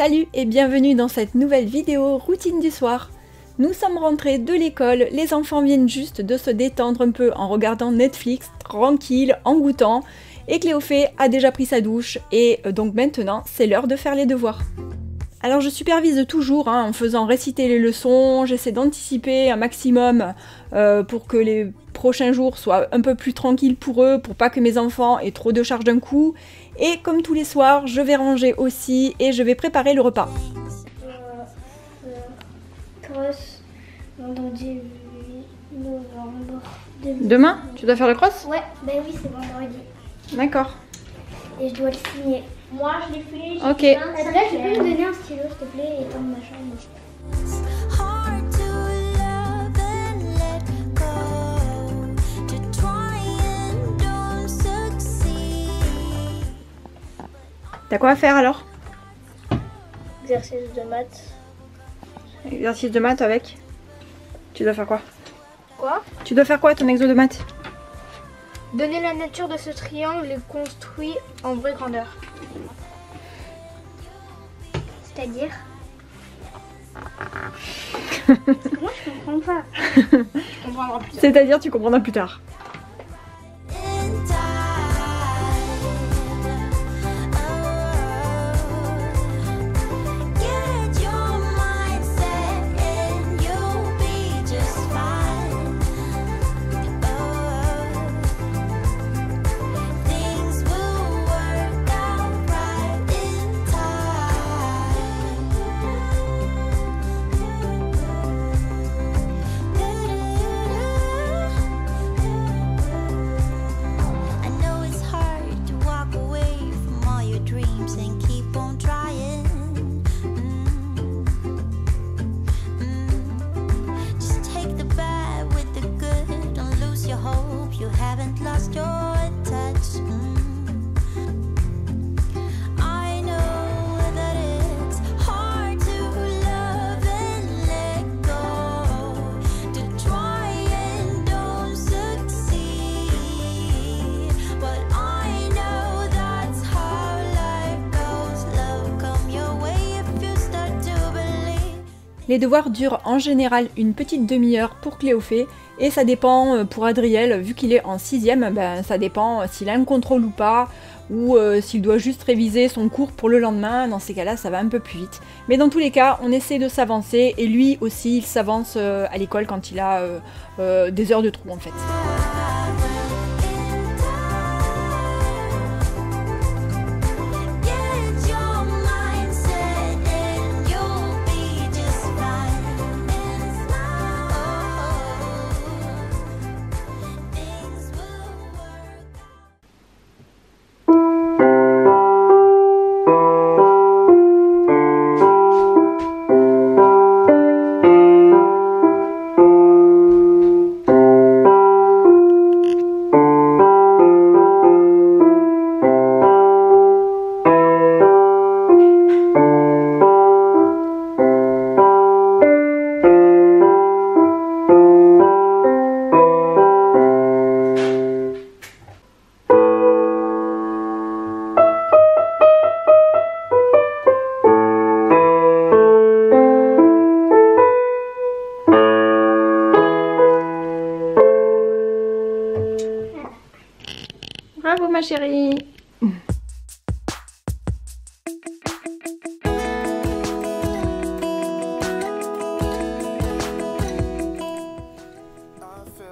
Salut et bienvenue dans cette nouvelle vidéo routine du soir. Nous sommes rentrés de l'école, les enfants viennent juste de se détendre un peu en regardant Netflix, tranquille, en goûtant, et Cléophée a déjà pris sa douche et donc maintenant c'est l'heure de faire les devoirs. Alors je supervise toujours en faisant réciter les leçons, j'essaie d'anticiper un maximum pour que les prochains jours soient un peu plus tranquilles pour eux, pour pas que mes enfants aient trop de charges d'un coup. Et comme tous les soirs, je vais ranger aussi et je vais préparer le repas. Cross vendredi 8 novembre 2000. Demain, tu dois faire le cross? Ouais, ben oui, c'est vendredi. D'accord. Et je dois le signer. Moi, je l'ai fait. Ok. Adrien, tu peux me donner un stylo, s'il te plaît, et dans ma chambre. T'as quoi à faire alors? Exercice de maths. Exercice de maths avec? Tu dois faire quoi? Quoi? Tu dois faire quoi ton exo de maths? Donner la nature de ce triangle construit en vraie grandeur. C'est-à-dire? Moi je comprends pas. Je comprendrai plus tard. C'est-à-dire tu comprendras plus tard. Les devoirs durent en général une petite demi-heure pour Cléophée et ça dépend pour Adriel, vu qu'il est en 6ème, ben, ça dépend s'il a un contrôle ou pas, ou s'il doit juste réviser son cours pour le lendemain, dans ces cas-là ça va un peu plus vite. Mais dans tous les cas, on essaie de s'avancer et lui aussi il s'avance à l'école quand il a des heures de trou en fait. Bravo ma chérie.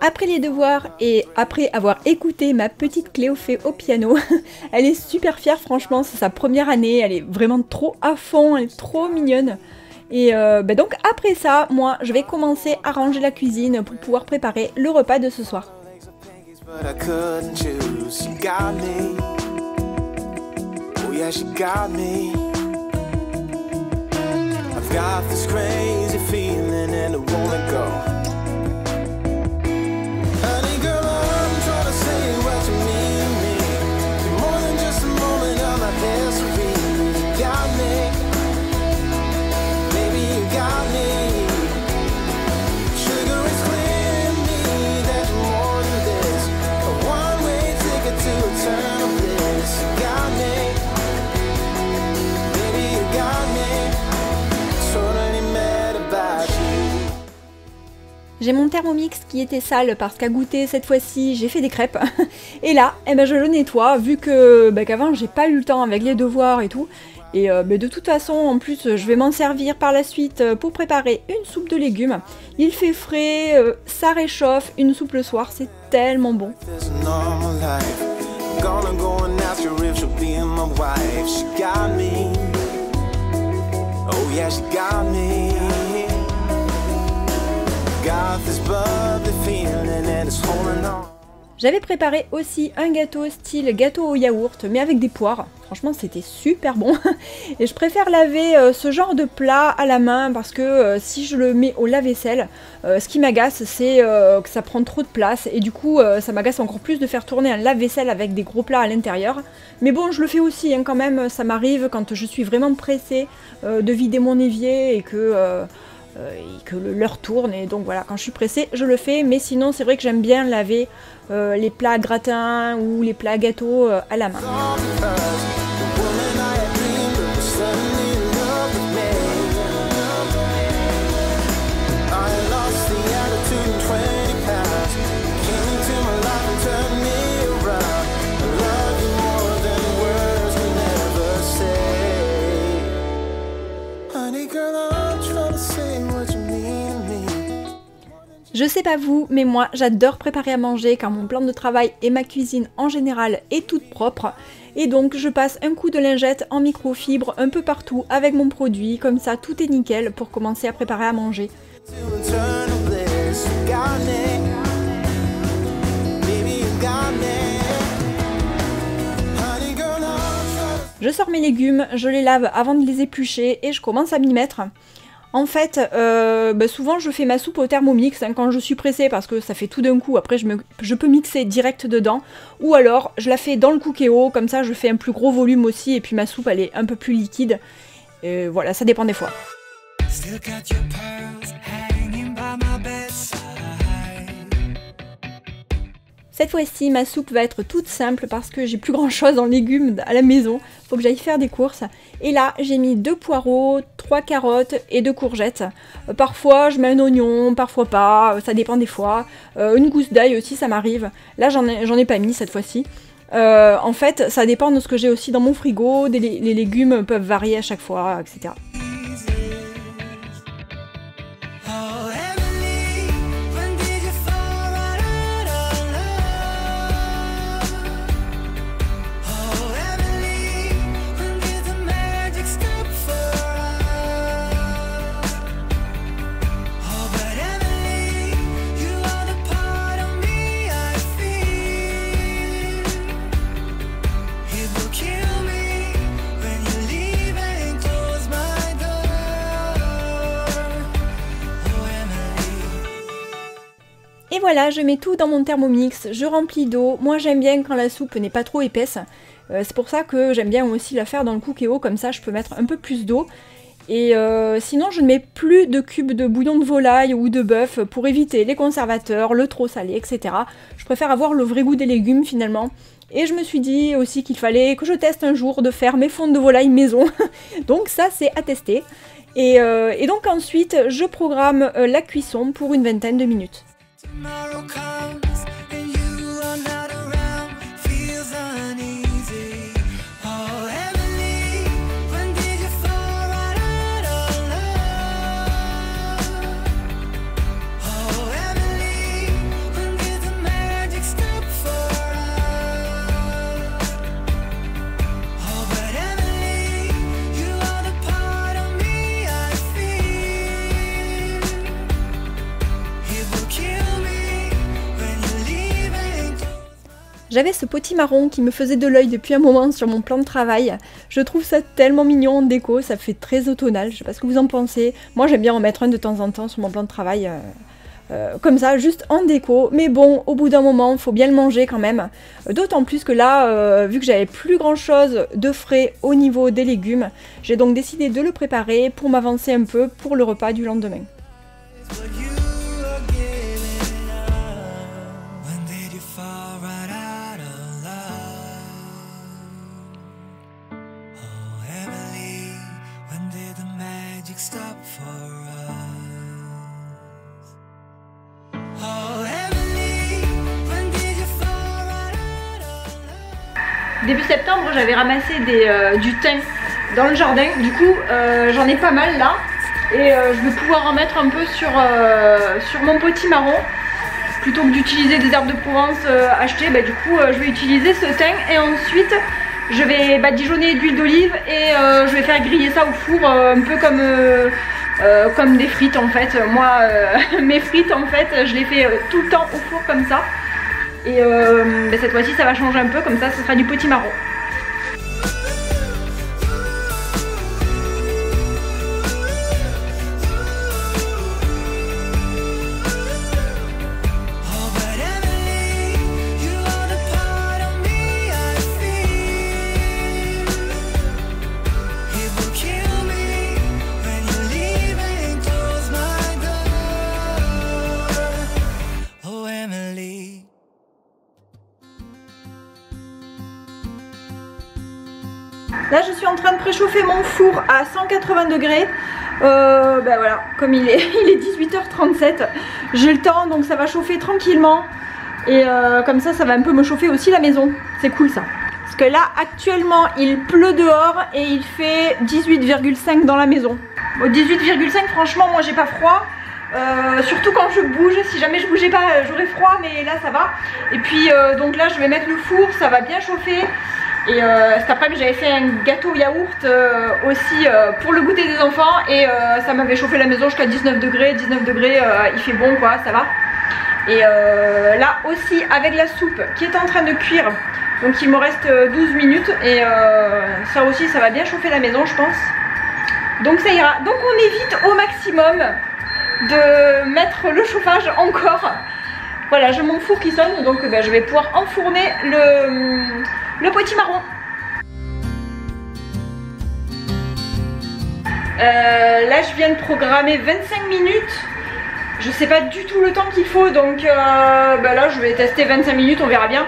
Après les devoirs et après avoir écouté ma petite Cléophée au piano, elle est super fière franchement, c'est sa première année, elle est vraiment trop à fond, elle est trop mignonne. Et donc après ça, moi je vais commencer à ranger la cuisine pour pouvoir préparer le repas de ce soir. But I couldn't choose. She got me. Oh yeah, she got me. I've got this crazy feeling and I wanna go. Honey girl, I'm trying to say what you mean to me. You're more than just a moment of my history. You got me. Baby, you got me. Sugar is clear to me that you're more than this. A one-way ticket to eternal bliss. You got me. Baby, you got me. J'ai mon Thermomix qui était sale parce qu'à goûter cette fois-ci j'ai fait des crêpes. Et là, eh ben, je le nettoie vu que qu'avant j'ai pas eu le temps avec les devoirs et tout. Et de toute façon, en plus, je vais m'en servir par la suite pour préparer une soupe de légumes. Il fait frais, ça réchauffe, une soupe le soir, c'est tellement bon. There's a normal life. Gonna go and ask her if she'll be my wife. She got me. Oh yeah, she got me. Got this bubbly feeling and it's holding on. J'avais préparé aussi un gâteau style gâteau au yaourt, mais avec des poires. Franchement, c'était super bon. Et je préfère laver ce genre de plat à la main parce que si je le mets au lave-vaisselle, ce qui m'agace, c'est que ça prend trop de place. Et du coup, ça m'agace encore plus de faire tourner un lave-vaisselle avec des gros plats à l'intérieur. Mais bon, je le fais aussi hein, quand même. Ça m'arrive quand je suis vraiment pressée de vider mon évier et que l'heure tourne, et donc voilà, quand je suis pressée je le fais, mais sinon c'est vrai que j'aime bien laver les plats gratins ou les plats gâteaux à la main. All because the woman I had dreamed of was suddenly in love with me. I lost the attitude in 20 pounds. Came into my life and turned me around. I love you more than words can ever say. Honey girl, I'm trying to say what you mean to me. Je sais pas vous, mais moi j'adore préparer à manger quand mon plan de travail et ma cuisine en général est toute propre. Et donc je passe un coup de lingette en microfibre un peu partout avec mon produit, comme ça tout est nickel pour commencer à préparer à manger. To eternal bliss, you got me. Baby, you got me. Honey girl, I'm trying to. Je sors mes légumes, je les lave avant de les éplucher et je commence à m'y mettre. En fait, souvent je fais ma soupe au Thermomix hein, quand je suis pressée parce que ça fait tout d'un coup, après je peux mixer direct dedans. Ou alors je la fais dans le Cookéo, comme ça je fais un plus gros volume aussi et puis ma soupe elle est un peu plus liquide. Et voilà, ça dépend des fois. Still got your pearls hanging by my bedside. Cette fois-ci, ma soupe va être toute simple parce que j'ai plus grand chose en légumes à la maison. Faut que j'aille faire des courses. Et là, j'ai mis 2 poireaux, 3 carottes et 2 courgettes. Parfois, je mets un oignon, parfois pas. Ça dépend des fois. Une gousse d'ail aussi, ça m'arrive. Là, j'en ai pas mis cette fois-ci. En fait, ça dépend de ce que j'ai aussi dans mon frigo. Les légumes peuvent varier à chaque fois, etc. Oh, Emily, when did you fall right out of love? Oh, Emily, when did the magic stop for us? Oh, but Emily, you are the part of me I feel. It will kill me when you leave and close my door. Oh, Emily. Et voilà, je mets tout dans mon Thermomix, je remplis d'eau. Moi j'aime bien quand la soupe n'est pas trop épaisse. C'est pour ça que j'aime bien aussi la faire dans le Cookéo, comme ça je peux mettre un peu plus d'eau. Et sinon je ne mets plus de cubes de bouillon de volaille ou de bœuf pour éviter les conservateurs, le trop salé, etc. Je préfère avoir le vrai goût des légumes finalement. Et je me suis dit aussi qu'il fallait que je teste un jour de faire mes fonds de volaille maison. Donc ça c'est à tester. Et donc ensuite je programme la cuisson pour une vingtaine de minutes. Tomorrow comes and you are not around, feels uneasy. Oh, Emily, when did you fall right out of love? Oh, Emily, when did the magic stop for us? Oh, but Emily, you are the part of me I feel. It will kill me when you leave and close. J'avais ce potimarron qui me faisait de l'œil depuis un moment sur mon plan de travail. Je trouve ça tellement mignon en déco, ça fait très automnal, je sais pas ce que vous en pensez. Moi j'aime bien en mettre un de temps en temps sur mon plan de travail, comme ça, juste en déco. Mais bon, au bout d'un moment, faut bien le manger quand même. D'autant plus que là, vu que j'avais plus grand chose de frais au niveau des légumes, j'ai donc décidé de le préparer pour m'avancer un peu pour le repas du lendemain. What you are giving up. When did you fall right out of love? Oh, Emily, when did the magic stop for us? début septembre, j'avais ramassé du thym dans le jardin. Du coup, j'en ai pas mal là. Et je vais pouvoir en mettre un peu sur mon potimarron. Plutôt que d'utiliser des herbes de Provence achetées, du coup je vais utiliser ce thym. Et ensuite je vais badigeonner d'huile d'olive et je vais faire griller ça au four un peu comme des frites en fait. Moi mes frites en fait je les fais tout le temps au four comme ça. Et cette fois-ci ça va changer un peu, comme ça ce sera du potimarron. Là je suis en train de préchauffer mon four à 180 degrés. Voilà, comme il est 18h37, j'ai le temps, donc ça va chauffer tranquillement. Et comme ça va un peu me chauffer aussi la maison. C'est cool ça. Parce que là actuellement il pleut dehors et il fait 18,5 dans la maison. Bon, 18,5 franchement moi j'ai pas froid. Surtout quand je bouge, si jamais je bougeais pas j'aurais froid, mais là ça va. Et puis donc là je vais mettre le four, ça va bien chauffer. Et cet après-midi j'avais fait un gâteau yaourt aussi pour le goûter des enfants. Et ça m'avait chauffé la maison jusqu'à 19 degrés. 19 degrés il fait bon quoi, ça va. Et là aussi avec la soupe qui est en train de cuire. Donc il me reste 12 minutes. Et ça aussi ça va bien chauffer la maison je pense. Donc ça ira. Donc on évite au maximum de mettre le chauffage encore. Voilà, j'ai mon four qui sonne. Donc je vais pouvoir enfourner le potimarron. Là je viens de programmer 25 minutes. Je sais pas du tout le temps qu'il faut, donc là je vais tester 25 minutes, on verra bien.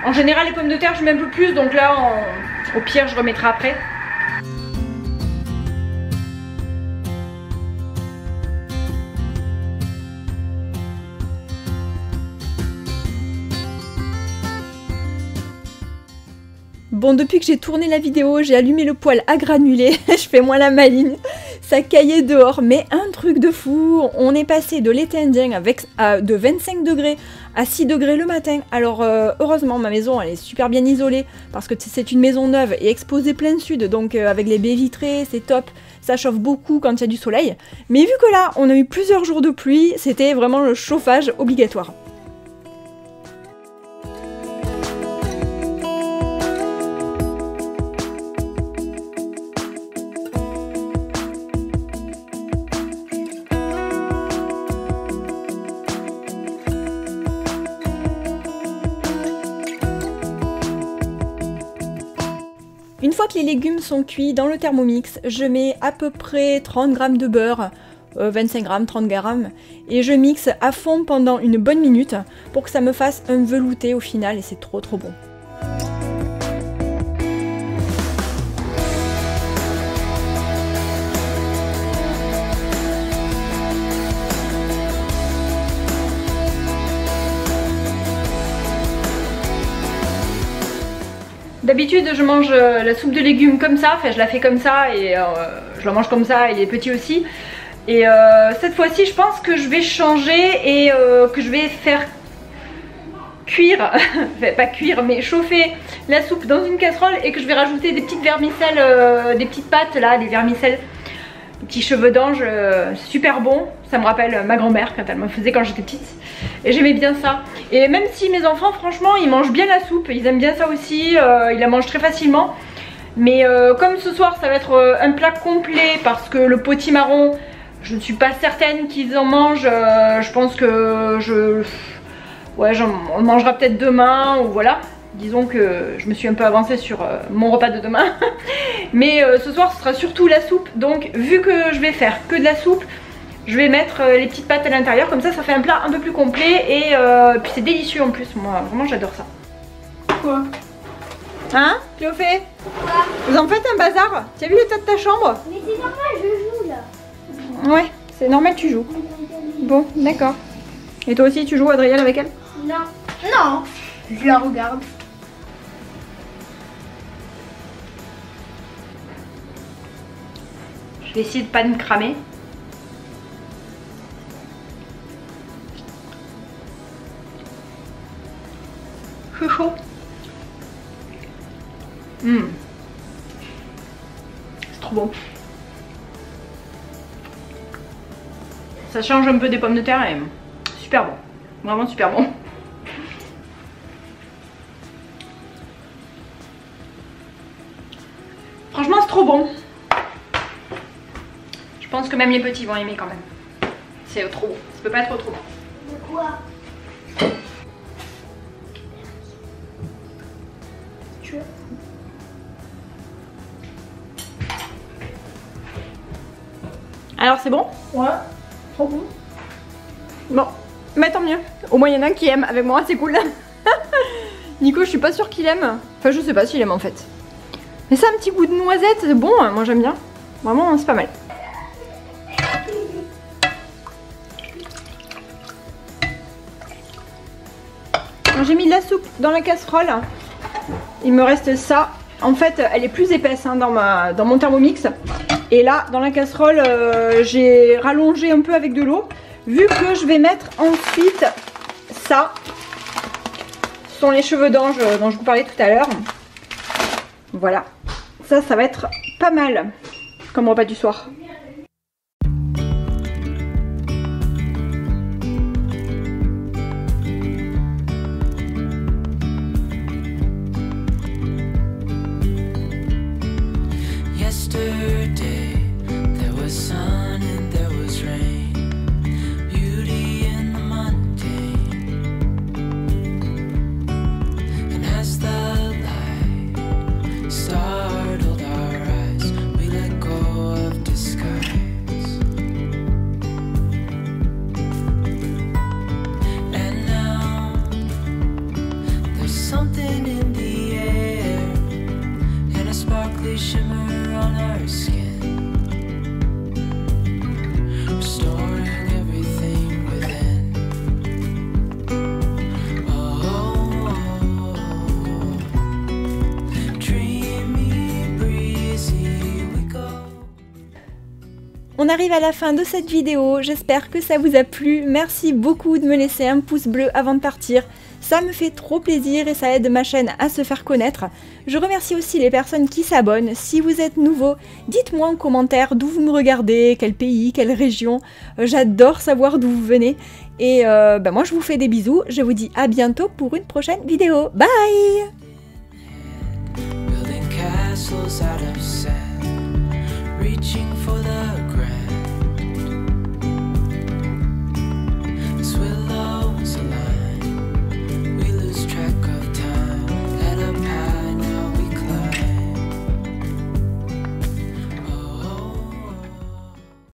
En général les pommes de terre je mets un peu plus, donc là au pire je remettrai après. Bon, depuis que j'ai tourné la vidéo, j'ai allumé le poêle à granulés, je fais moins la maligne, ça caillait dehors, mais un truc de fou, on est passé de l'été indien de 25 degrés à 6 degrés le matin. Alors heureusement ma maison elle est super bien isolée, parce que c'est une maison neuve et exposée plein sud, donc avec les baies vitrées c'est top, ça chauffe beaucoup quand il y a du soleil. Mais vu que là on a eu plusieurs jours de pluie, c'était vraiment le chauffage obligatoire. Une fois que les légumes sont cuits dans le Thermomix, je mets à peu près 30 g de beurre, 25 g, 30 g, et je mixe à fond pendant une bonne minute pour que ça me fasse un velouté au final et c'est trop bon. D'habitude je mange la soupe de légumes comme ça, enfin je la fais comme ça et je la mange comme ça et les petits aussi. Et cette fois-ci je pense que je vais changer et que je vais faire cuire, enfin pas cuire mais chauffer la soupe dans une casserole et que je vais rajouter des petites vermicelles, des petites pâtes là, des vermicelles, des petits cheveux d'ange super bons. Ça me rappelle ma grand-mère quand elle me faisait quand j'étais petite. Et j'aimais bien ça. Et même si mes enfants franchement ils mangent bien la soupe, ils aiment bien ça aussi, ils la mangent très facilement. Mais comme ce soir ça va être un plat complet parce que le potimarron, je ne suis pas certaine qu'ils en mangent. Je pense que on le mangera peut-être demain ou voilà. Disons que je me suis un peu avancée sur mon repas de demain. Mais ce soir ce sera surtout la soupe. Donc vu que je vais faire que de la soupe, je vais mettre les petites pâtes à l'intérieur, comme ça ça fait un plat un peu plus complet et puis c'est délicieux en plus, moi vraiment j'adore ça. Quoi? Hein Cléophée? Quoi? Vous en faites un bazar? Tu as vu l'état de ta chambre? Mais c'est normal, je joue là. Ouais, c'est normal tu joues. Bon, d'accord. Et toi aussi tu joues Adriel avec elle? Non. Non, je la regarde. Je vais essayer de pas me cramer. C'est chaud. C'est trop bon. Ça change un peu des pommes de terre et super bon. Vraiment super bon. Franchement, c'est trop bon. Je pense que même les petits vont aimer quand même. C'est trop bon. Ça peut pas être trop bon. De quoi? Tu veux? Alors, c'est bon? Ouais. Trop bon. Bon, mais tant mieux. Au moins, il y en a un qui aime avec moi, c'est cool. Nico, je suis pas sûre qu'il aime. Enfin, je sais pas s'il aime en fait. Mais ça, un petit goût de noisette, c'est bon. Moi, j'aime bien. Vraiment, c'est pas mal. J'ai mis de la soupe dans la casserole. Il me reste ça. En fait, elle est plus épaisse hein, dans mon Thermomix. Et là, dans la casserole, j'ai rallongé un peu avec de l'eau. Vu que je vais mettre ensuite ça. Ce sont les cheveux d'ange dont je vous parlais tout à l'heure. Voilà. Ça va être pas mal comme repas du soir. Yesterday there was sun and there was rain, beauty in the mundane. And as the light startled our eyes, we let go of disguise. And now there's something in the air and a sparkly shimmer on our skin, restoring everything within. Oh, dreamy, breezy, we go. On arrive à la fin de cette vidéo, j'espère que ça vous a plu. Merci beaucoup de me laisser un pouce bleu avant de partir. Ça me fait trop plaisir et ça aide ma chaîne à se faire connaître. Je remercie aussi les personnes qui s'abonnent. Si vous êtes nouveau, dites-moi en commentaire d'où vous me regardez, quel pays, quelle région. J'adore savoir d'où vous venez. Et moi je vous fais des bisous. Je vous dis à bientôt pour une prochaine vidéo. Bye! Building castles out of sand, reaching for the